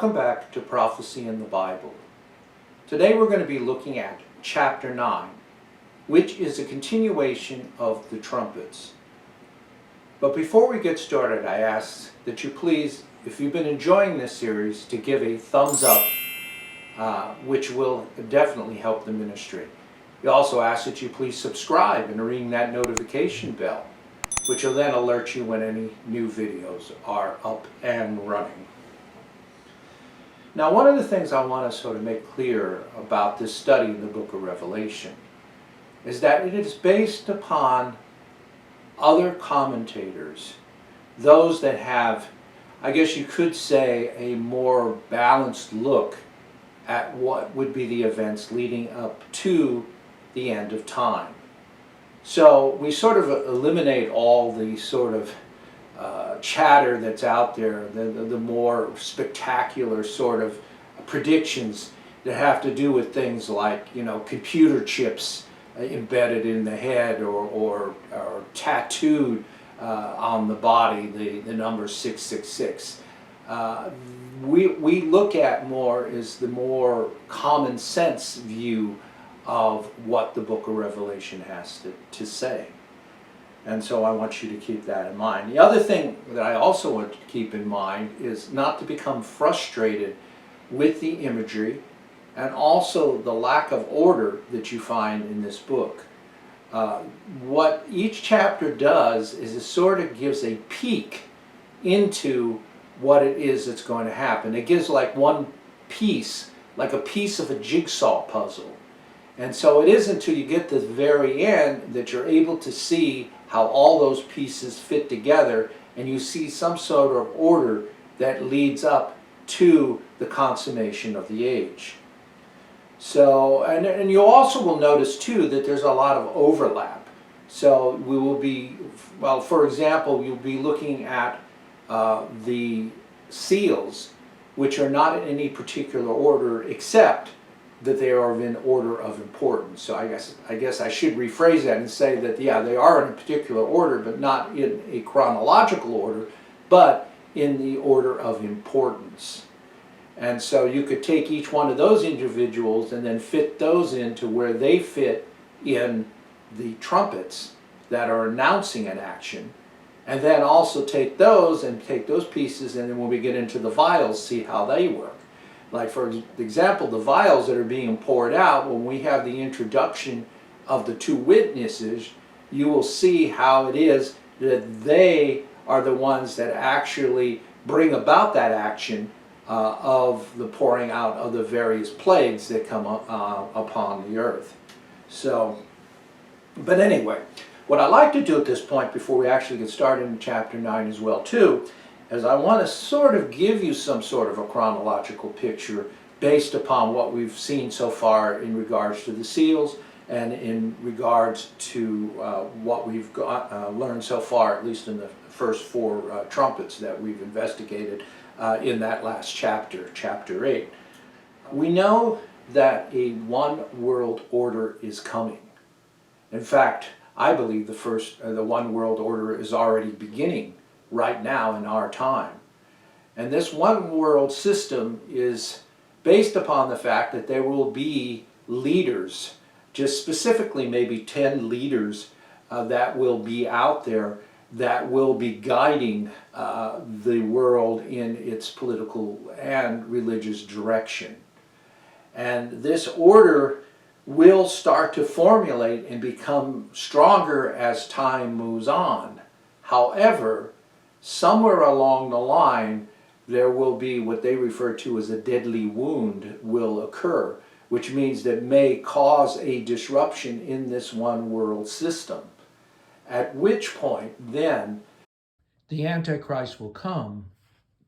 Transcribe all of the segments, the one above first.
Welcome back to Prophecy in the Bible. Today we're going to be looking at chapter 9, which is a continuation of the trumpets. But before we get started, I ask that you please, if you've been enjoying this series, to give a thumbs up, which will definitely help the ministry. We also ask that you please subscribe and ring that notification bell, which will then alert you when any new videos are up and running. Now, one of the things I want to sort of make clear about this study in the book of Revelation is that it is based upon other commentators, those that have, I guess you could say, a more balanced look at what would be the events leading up to the end of time. So we sort of eliminate all the sort of chatter that's out there, the more spectacular sort of predictions that have to do with things like, you know, computer chips embedded in the head or tattooed on the body, the number 666. We look at more is the more common sense view of what the book of Revelation has to say. And so I want you to keep that in mind. The other thing that I also want to keep in mind is not to become frustrated with the imagery and also the lack of order that you find in this book. What each chapter does is it sort of gives a peek into what it is that's going to happen. It gives like one piece, like a piece of a jigsaw puzzle. And so it isn't until you get to the very end that you're able to see how all those pieces fit together and you see some sort of order that leads up to the consummation of the age. So, and you also will notice too that there's a lot of overlap. So we will be, well, for example, you'll be looking at the seals, which are not in any particular order except that they are in order of importance. So I guess I should rephrase that and say that, yeah, they are in a particular order, but not in a chronological order, but in the order of importance. And so you could take each one of those individuals and then fit those into where they fit in the trumpets that are announcing an action, and then also take those pieces, and then when we get into the vials, see how they work. Like, for example, the vials that are being poured out, when we have the introduction of the two witnesses, you will see how it is that they are the ones that actually bring about that action of the pouring out of the various plagues that come upon the earth. So, but anyway, what I like to do at this point, before we actually get started in chapter 9 as well too, is I want to sort of give you some sort of a chronological picture based upon what we've seen so far in regards to the seals and in regards to what we've learned so far, at least in the first four trumpets that we've investigated in that last chapter, chapter 8. We know that a one world order is coming. In fact, I believe the one world order is already beginning right now in our time. And this one world system is based upon the fact that there will be leaders, just specifically maybe 10 leaders that will be out there that will be guiding the world in its political and religious direction. And this order will start to formulate and become stronger as time moves on. However, somewhere along the line, there will be what they refer to as a deadly wound will occur, which means that may cause a disruption in this one world system. At which point, then, the Antichrist will come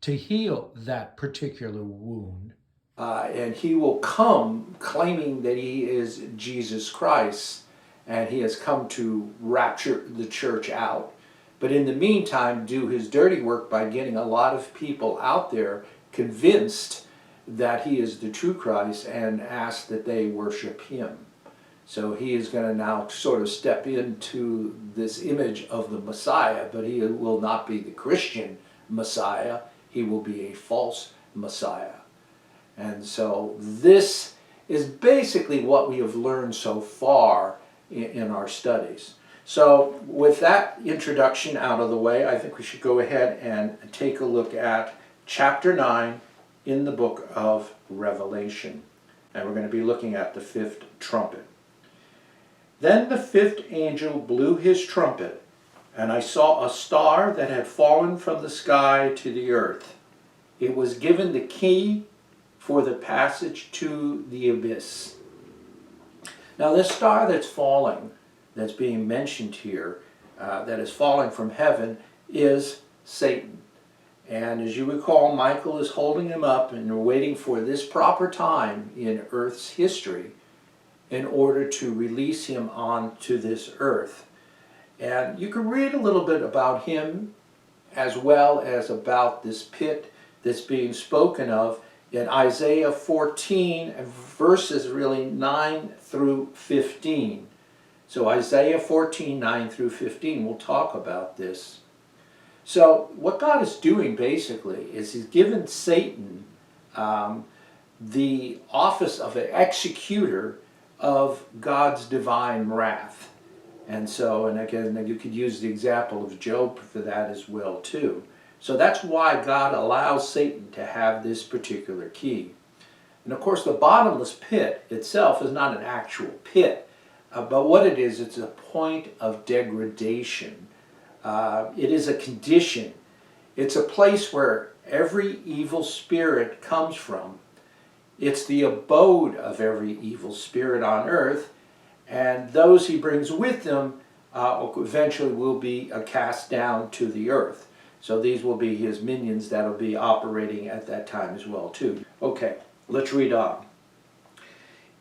to heal that particular wound. And he will come claiming that he is Jesus Christ, and he has come to rapture the church out. But in the meantime, do his dirty work by getting a lot of people out there convinced that he is the true Christ and ask that they worship him. So he is going to now sort of step into this image of the Messiah, but he will not be the Christian Messiah. He will be a false Messiah. And so this is basically what we have learned so far in our studies. So with that introduction out of the way, I think we should go ahead and take a look at chapter 9 in the book of Revelation. And we're going to be looking at the fifth trumpet. Then the fifth angel blew his trumpet, and I saw a star that had fallen from the sky to the earth. It was given the key for the passage to the abyss. Now this star that's falling, that's being mentioned here, that is falling from heaven, is Satan. And as you recall, Michael is holding him up and they're waiting for this proper time in Earth's history in order to release him onto this earth. And you can read a little bit about him as well as about this pit that's being spoken of in Isaiah 14 verses really 9 through 15. So Isaiah 14, 9 through 15, we'll talk about this. So what God is doing basically is he's given Satan the office of an executor of God's divine wrath. And so, and again, you could use the example of Job for that as well too. So that's why God allows Satan to have this particular key. And of course the bottomless pit itself is not an actual pit, but what it is, it's a point of degradation. It is a condition. It's a place where every evil spirit comes from. It's the abode of every evil spirit on earth, and those he brings with them eventually will be cast down to the earth. So these will be his minions that will be operating at that time as well too. Okay, let's read on.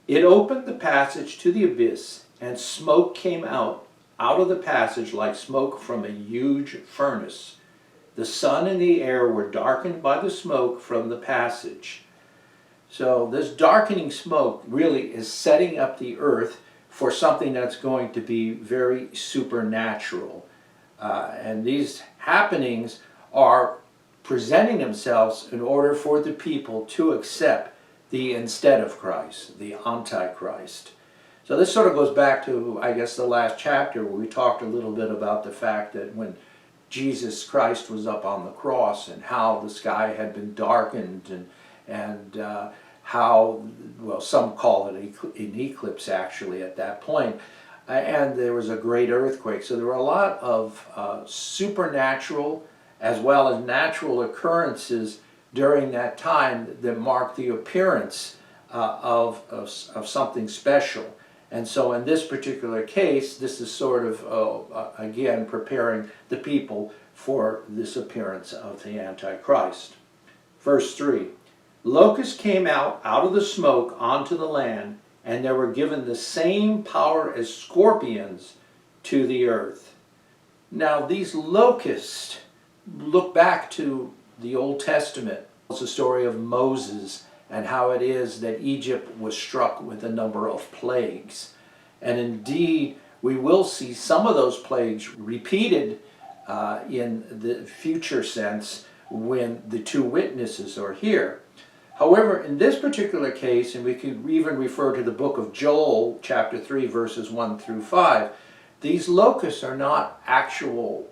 It opened the passage to the abyss, and smoke came out of the passage like smoke from a huge furnace. The sun and the air were darkened by the smoke from the passage. So this darkening smoke really is setting up the earth for something that's going to be very supernatural. And these happenings are presenting themselves in order for the people to accept the instead of Christ, the Antichrist. So this sort of goes back to, I guess, the last chapter where we talked a little bit about the fact that when Jesus Christ was up on the cross and how the sky had been darkened and how, well, some call it an eclipse actually at that point, and there was a great earthquake. So there were a lot of supernatural as well as natural occurrences during that time that marked the appearance of something special. And so in this particular case, this is sort of, again, preparing the people for this appearance of the Antichrist. Verse 3, locusts came out of the smoke onto the land, and they were given the same power as scorpions to the earth. Now these locusts look back to the Old Testament. It's the story of Moses and how it is that Egypt was struck with a number of plagues. And indeed, we will see some of those plagues repeated in the future sense when the two witnesses are here. However, in this particular case, and we could even refer to the book of Joel, chapter 3, verses 1 through 5, these locusts are not actual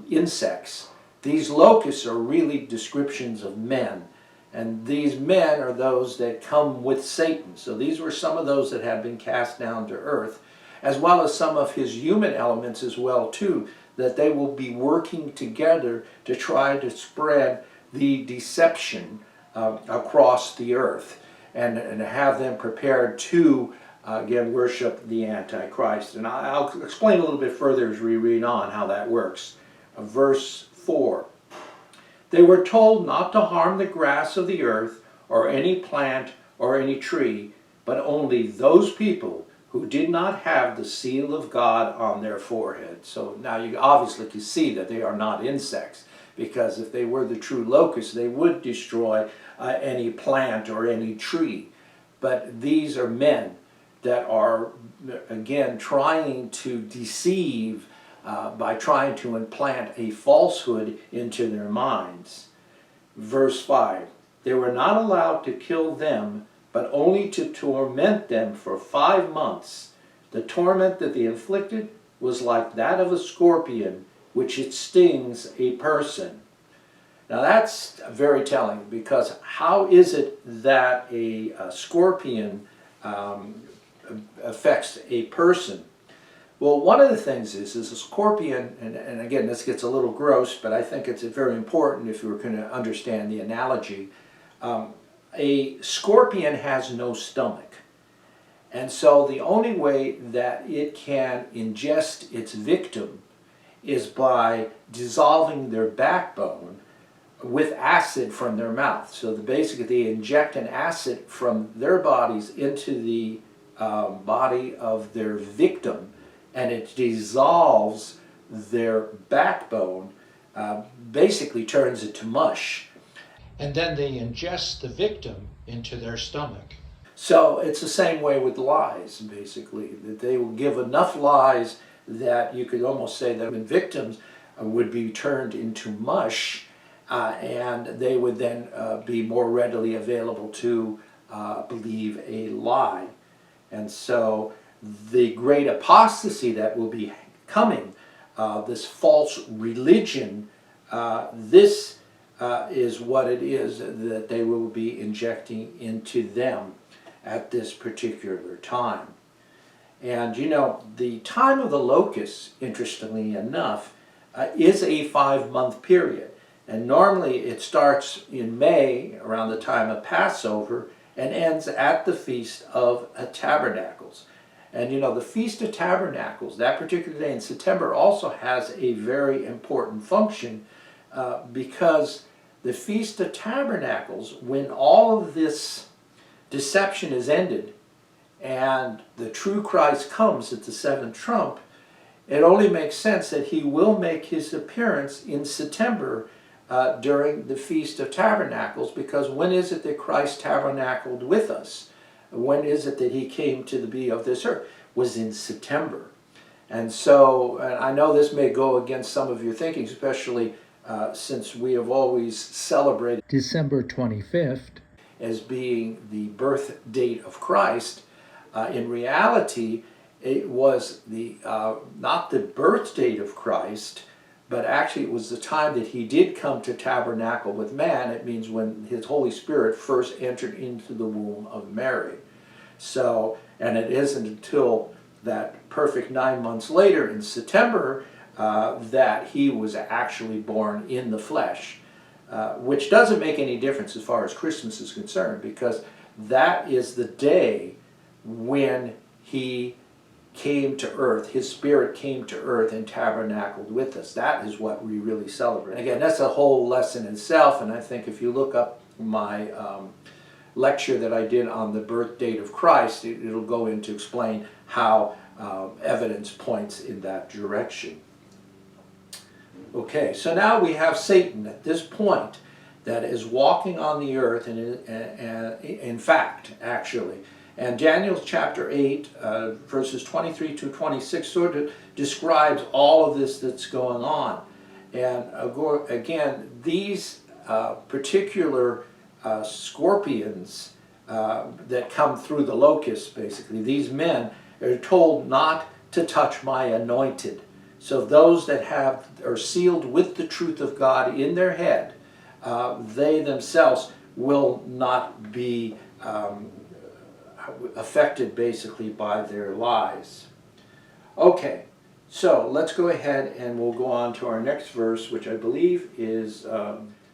insects. These locusts are really descriptions of men. And these men are those that come with Satan. So these were some of those that had been cast down to earth, as well as some of his human elements as well too, that they will be working together to try to spread the deception across the earth and have them prepared to, again, worship the Antichrist. And I'll explain a little bit further as we read on how that works. Verse 4. They were told not to harm the grass of the earth or any plant or any tree, but only those people who did not have the seal of God on their forehead. So now you obviously can see that they are not insects, because if they were the true locusts, they would destroy any plant or any tree. But these are men that are, again, trying to deceive by trying to implant a falsehood into their minds. Verse 5, They were not allowed to kill them, but only to torment them for 5 months. The torment that they inflicted was like that of a scorpion, which it stings a person. Now that's very telling, because how is it that a scorpion affects a person? Well, one of the things is a scorpion, and again, this gets a little gross, but I think it's very important if you're going to understand the analogy. A scorpion has no stomach. And so the only way that it can ingest its victim is by dissolving their backbone with acid from their mouth. So basically they inject an acid from their bodies into the body of their victim, and it dissolves their backbone, basically turns it to mush. And then they ingest the victim into their stomach. So it's the same way with lies, basically, that they will give enough lies that you could almost say that victims would be turned into mush, and they would then be more readily available to believe a lie. And so the great apostasy that will be coming, this false religion, this is what it is that they will be injecting into them at this particular time. And you know, the time of the locusts, interestingly enough, is a 5-month period. And normally it starts in May, around the time of Passover, and ends at the Feast of Tabernacles. And you know, the Feast of Tabernacles, that particular day in September, also has a very important function, because the Feast of Tabernacles, when all of this deception is ended and the true Christ comes at the 7th trump, it only makes sense that he will make his appearance in September during the Feast of Tabernacles, because when is it that Christ tabernacled with us? When is it that he came to be of this earth? Was in September. And so, and I know this may go against some of your thinking, especially since we have always celebrated December 25th as being the birth date of Christ. In reality, it was the not the birth date of Christ, but actually it was the time that he did come to tabernacle with man. It means when his Holy Spirit first entered into the womb of Mary. So, and it isn't until that perfect 9 months later in September that he was actually born in the flesh, which doesn't make any difference as far as Christmas is concerned, because that is the day when he came to earth, his spirit came to earth and tabernacled with us. That is what we really celebrate. Again, that's a whole lesson in itself, and I think if you look up my lecture that I did on the birth date of Christ, it'll go in to explain how evidence points in that direction. Okay, so now we have Satan at this point that is walking on the earth, and in fact, actually. And Daniel chapter 8, verses 23 to 26 sort of describes all of this that's going on. And again, these particular scorpions that come through the locusts, basically, these men are told not to touch my anointed. So those that are sealed with the truth of God in their head, they themselves will not be affected basically by their lies. Okay, so let's go ahead and we'll go on to our next verse, which I believe is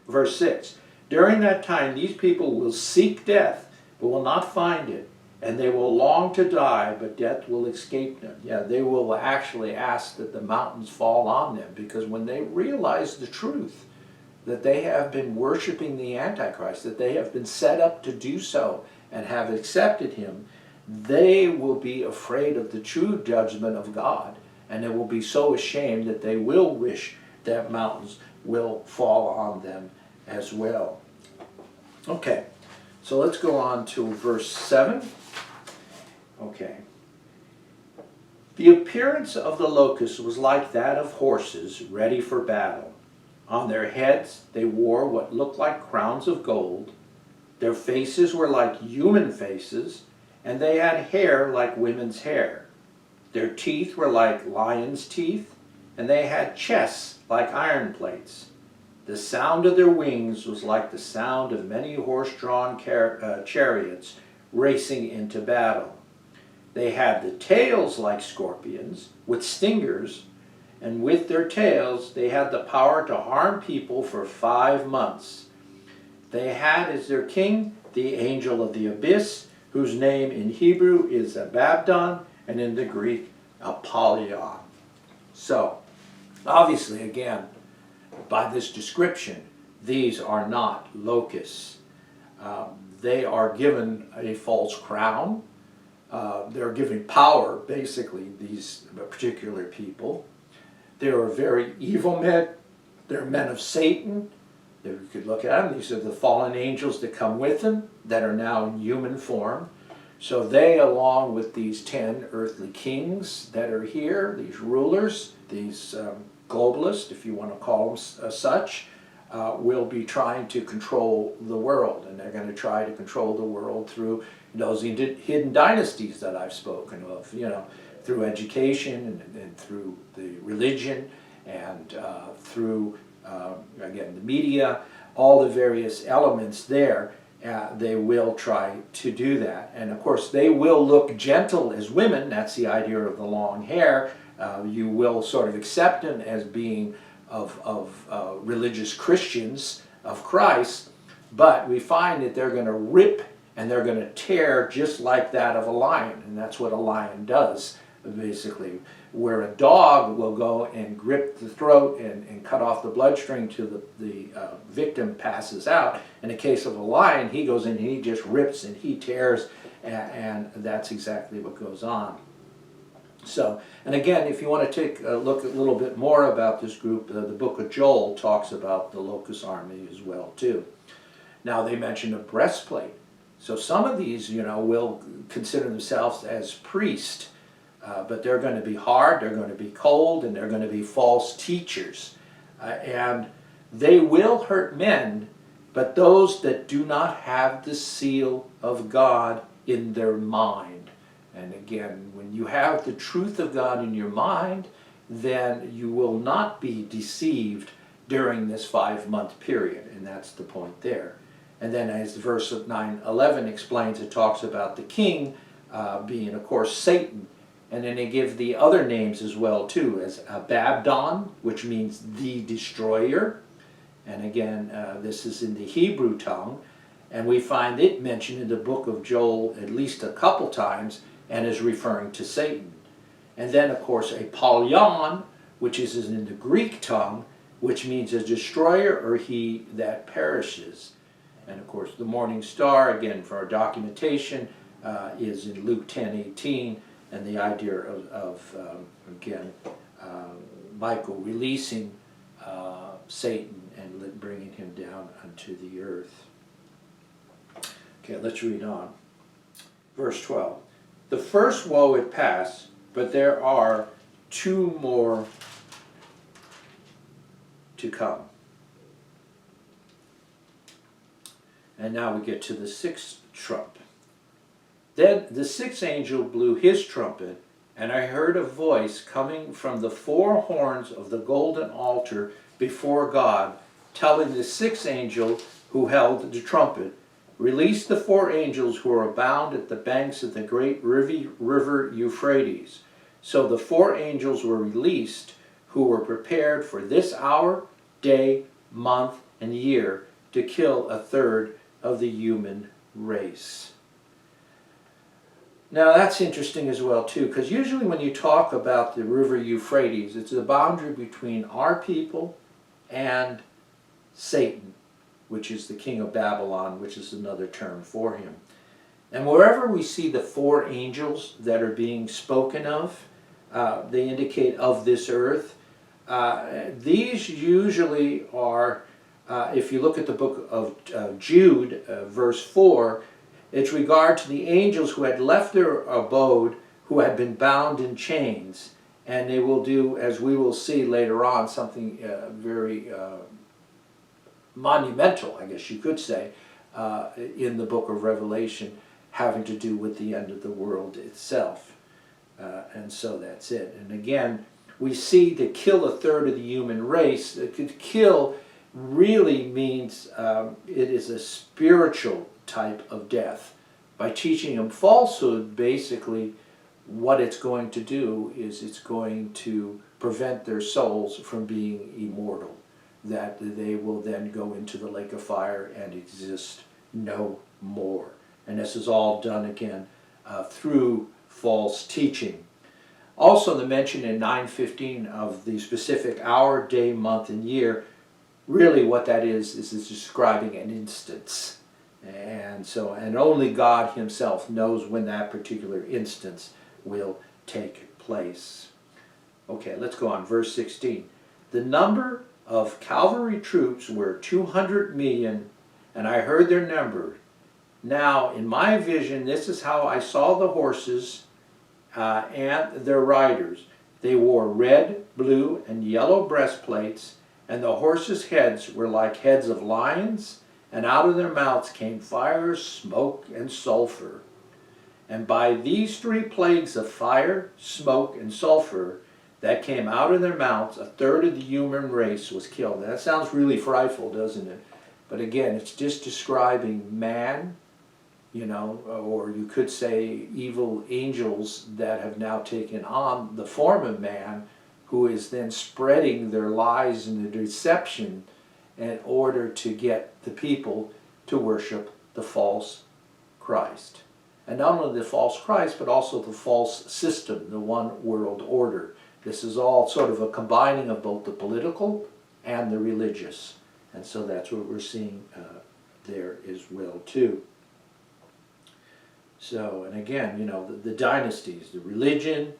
verse 6. During that time, these people will seek death, but will not find it, and they will long to die, but death will escape them. Yeah, they will actually ask that the mountains fall on them, because when they realize the truth, that they have been worshiping the Antichrist, that they have been set up to do so and have accepted him, they will be afraid of the true judgment of God, and they will be so ashamed that they will wish that mountains will fall on them as well. Okay, so let's go on to verse 7. Okay. The appearance of the locusts was like that of horses ready for battle. On their heads they wore what looked like crowns of gold. Their faces were like human faces, and they had hair like women's hair. Their teeth were like lions' teeth, and they had chests like iron plates. The sound of their wings was like the sound of many horse-drawn chariots racing into battle. They had the tails like scorpions, with stingers, and with their tails they had the power to harm people for 5 months. They had as their king the angel of the abyss, whose name in Hebrew is Abaddon, and in the Greek, Apollyon. So, obviously, again, by this description, these are not locusts. They are given a false crown. They're given power, basically, these particular people. They are very evil men. They're men of Satan. You could look at them. These are the fallen angels that come with them that are now in human form. So they, along with these 10 earthly kings that are here, these rulers, these globalists, if you want to call them such, will be trying to control the world. And they're going to try to control the world through those hidden dynasties that I've spoken of, through education and through the religion and through, again, the media, all the various elements there. They will try to do that. And of course, they will look gentle as women. That's the idea of the long hair. You will sort of accept them as being of religious Christians of Christ, but we find that they're going to rip and they're going to tear just like that of a lion, and that's what a lion does, basically. Where a dog will go and grip the throat and cut off the bloodstream till the victim passes out. In the case of a lion, he goes in and he just rips and he tears, and that's exactly what goes on. So, and again, if you want to take a look a little bit more about this group, the book of Joel talks about the locust army as well, too. Now, they mention a breastplate. So some of these, will consider themselves as priests, but they're going to be hard, they're going to be cold, and they're going to be false teachers. And they will hurt men, but those that do not have the seal of God in their mind. And again, when you have the truth of God in your mind, then you will not be deceived during this 5-month period, and that's the point there. And then as verse 9:11 explains, it talks about the king being, of course, Satan. And then they give the other names as well, too, as Abaddon, which means the destroyer. And again, this is in the Hebrew tongue. And we find it mentioned in the book of Joel at least a couple times, and is referring to Satan. And then, of course, Apollyon, which is in the Greek tongue, which means a destroyer or he that perishes. And, of course, the morning star, again, for our documentation, is in Luke 10:18, and the idea of Michael releasing Satan and bringing him down unto the earth. Okay, let's read on. Verse 12. The first woe had passed, but there are 2 more to come. And now we get to the 6th trump. Then the 6th angel blew his trumpet, and I heard a voice coming from the 4 horns of the golden altar before God, telling the 6th angel who held the trumpet, release the 4 angels who are bound at the banks of the great river Euphrates. So the 4 angels were released, who were prepared for this hour, day, month, and year, to kill 1/3 of the human race. Now that's interesting as well too, because usually when you talk about the river Euphrates, it's the boundary between our people and Satan, which is the king of Babylon, which is another term for him. And wherever we see the 4 angels that are being spoken of, they indicate of this earth. These usually are, if you look at the book of Jude, verse 4, it's regard to the angels who had left their abode, who had been bound in chains. And they will do, as we will see later on, something very monumental, I guess you could say. in the book of Revelation having to do with the end of the world itself. And so that's it. And again, we see to kill a third of the human race. To kill really means it is a spiritual type of death. By teaching them falsehood, basically what it's going to do is it's going to prevent their souls from being immortal, that they will then go into the lake of fire and exist no more. And this is all done again through false teaching. Also, the mention in 9:15 of the specific hour, day, month, and year, really what that is it's describing an instance. And so, and only God himself knows when that particular instance will take place. Okay, let's go on. Verse 16. The number of cavalry troops were 200 million, and I heard their number. Now, in my vision, this is how I saw the horses and their riders. They wore red, blue, and yellow breastplates, and the horses' heads were like heads of lions, and out of their mouths came fire, smoke, and sulfur. And by these three plagues of fire, smoke, and sulfur that came out of their mouths, a third of the human race was killed. That sounds really frightful, doesn't it? But again, it's just describing man, you know, or you could say evil angels that have now taken on the form of man, who is then spreading their lies and their deception in order to get the people to worship the false Christ. And not only the false Christ, but also the false system, the one world order. This is all sort of a combining of both the political and the religious. And so that's what we're seeing there as well too. So, and again, you know, the dynasties, the religion,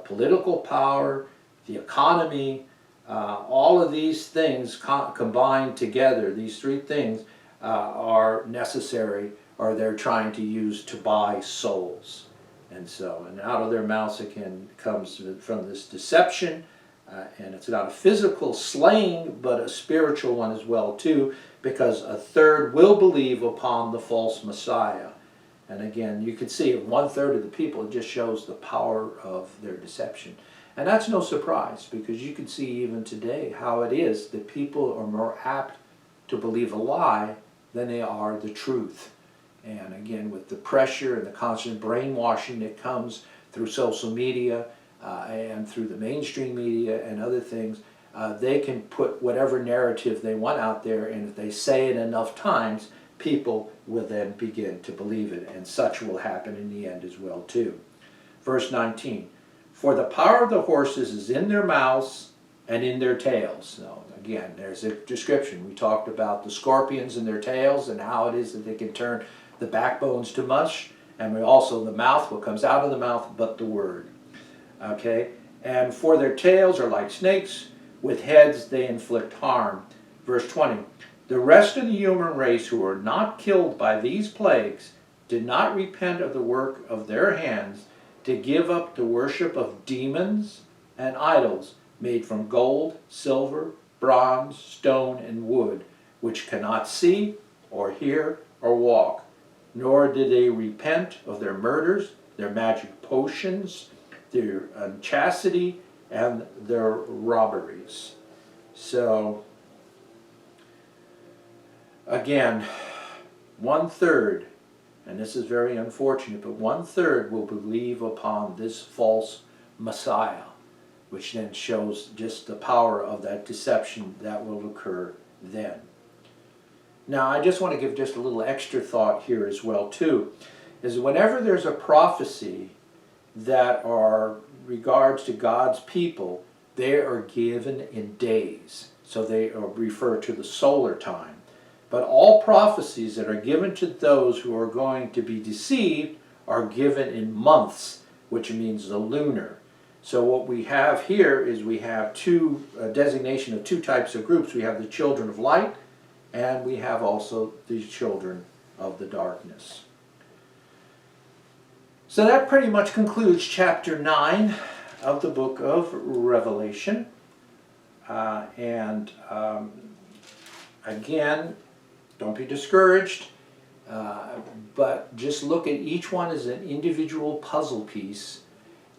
political power, the economy, all of these things combined together, these three things are necessary, or they're trying to use to buy souls. And so, and out of their mouths again comes from this deception, and it's not a physical slaying, but a spiritual one as well too, because a third will believe upon the false Messiah. And again, you can see 1/3 of the people, it just shows the power of their deception. And that's no surprise, because you can see even today how it is that people are more apt to believe a lie than they are the truth. And again, with the pressure and the constant brainwashing that comes through social media and through the mainstream media and other things, they can put whatever narrative they want out there, and if they say it enough times, people will then begin to believe it, and such will happen in the end as well too. Verse 19, for the power of the horses is in their mouths and in their tails. Now, again, there's a description. We talked about the scorpions and their tails and how it is that they can turn the backbones to mush, and we also the mouth, what comes out of the mouth but the word. Okay, and for their tails are like snakes, with heads they inflict harm. Verse 20, the rest of the human race who were not killed by these plagues did not repent of the work of their hands to give up the worship of demons and idols made from gold, silver, bronze, stone, and wood, which cannot see or hear or walk. Nor did they repent of their murders, their magic potions, their unchastity, and their robberies. So, again, 1/3, and this is very unfortunate, but 1/3 will believe upon this false Messiah, which then shows just the power of that deception that will occur then. Now, I just want to give just a little extra thought here as well too, is whenever there's a prophecy that are regards to God's people, they are given in days. So they refer to the solar time. But all prophecies that are given to those who are going to be deceived are given in months, which means the lunar. So what we have here is we have a designation of two types of groups. We have the children of light, and we have also the children of the darkness. So that pretty much concludes chapter 9 of the book of Revelation. Again, don't be discouraged. But just look at each one as an individual puzzle piece,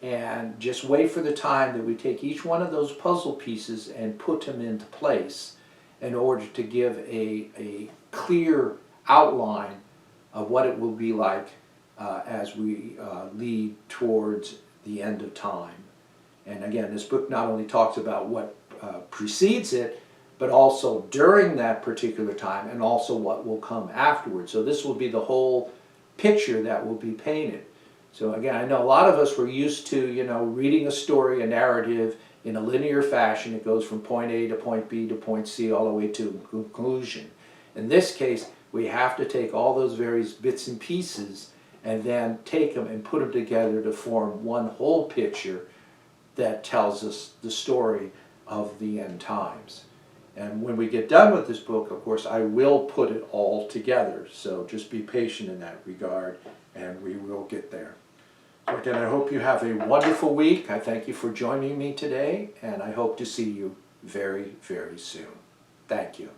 and just wait for the time that we take each one of those puzzle pieces and put them into place in order to give a clear outline of what it will be like as we lead towards the end of time. And again, this book not only talks about what precedes it, but also during that particular time, and also what will come afterwards. So this will be the whole picture that will be painted. So again, I know a lot of us were used to, reading a story, a narrative, in a linear fashion. It goes from point A to point B to point C all the way to conclusion. In this case, we have to take all those various bits and pieces and then take them and put them together to form one whole picture that tells us the story of the end times. And when we get done with this book, of course, I will put it all together. So just be patient in that regard, and we will get there. So again, I hope you have a wonderful week. I thank you for joining me today, and I hope to see you very, very soon. Thank you.